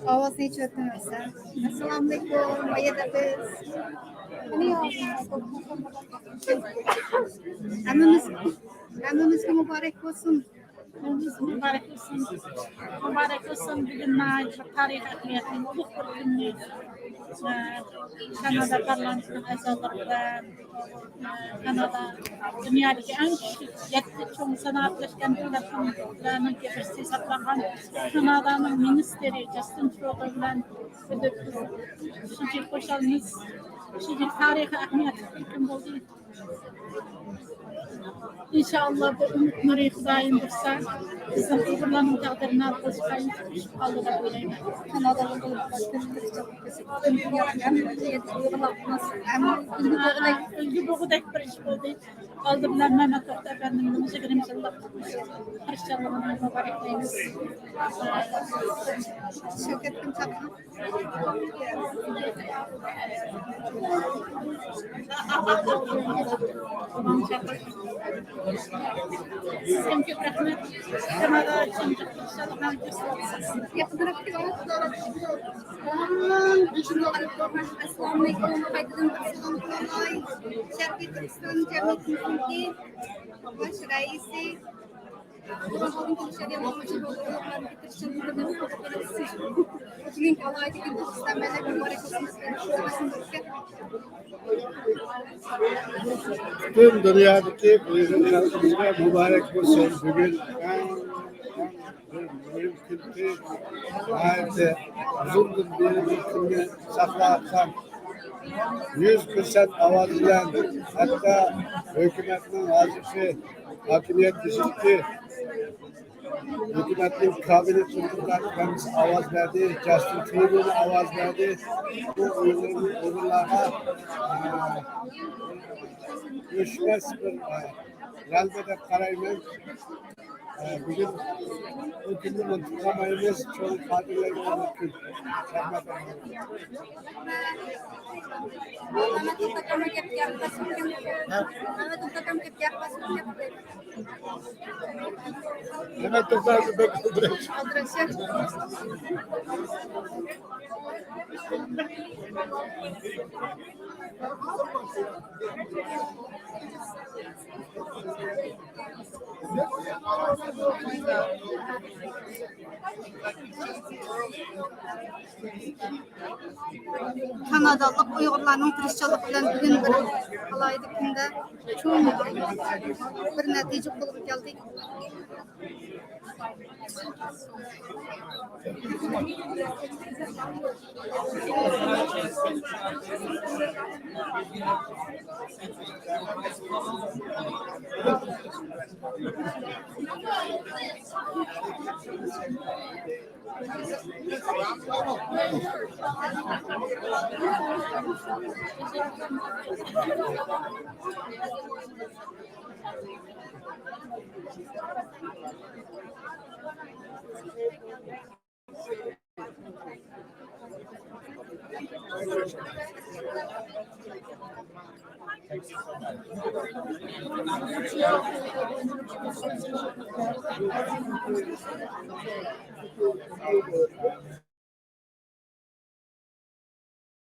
Avaz hiç ötmezse. Assalamualaikum, bayadabız. Hani ya? Hammamizga muborak bo'lsin. Mübarek olsun. Mübarek olsun. Bugün tarih ahliyatının uluk bir günü. Kanada parlamentinin azalarında Kanada dünyadaki en küçük yetti çoğun sanatlaşkan devletlerinin birisi saklanan Kanada'nın ministeri Justin Trudeau bilen şucuk koşalımız şucuk tarihi ahliyatı bir gün oldu. İnşallah bu umut nuri Xudoyim dursa, bizim Uyg'urlarning taqdirini alqishqayim chiqib qoldi deb o'ylayman. Kanadalı Ulgu bo'g'idek bir ish bo'ldi. Oldi bilan Mehmet To'xta efendimning 20 yillik xristianligini muboraklaymiz. Şevket kim çaptı? Sizga ko'p rahmat. Kanada uchun inshaalloh Yakındırak bir var. Assalamualaikum. Qaytadan selam qilay. Sharqiy Turkiston jamiyatining bosh raisi. Bugün alayda Türkistan belediye mübarek olsun. Tüm dünyadaki Uygurlarımıza mübarek olsun. Bugün mümkün hayatı uzun bir günü saklatsam 100% avaz bilen hatta hükümetin vazifesi hakimiyet dışındaki hükümetin kabine tutulduğundan avaz verdi, Justin Trudeau'na avaz verdi. Bu Uygurlara düşmez bir elbette karaymen. Bugün o günü unutulamayız, çok kadirlerine mümkün. Hemen toparlı bekliyorum. Kanadalık Uygurlarning tirishchilik bilan bugun bir alayda kunda cho'ng bir natija qo'lga keldik.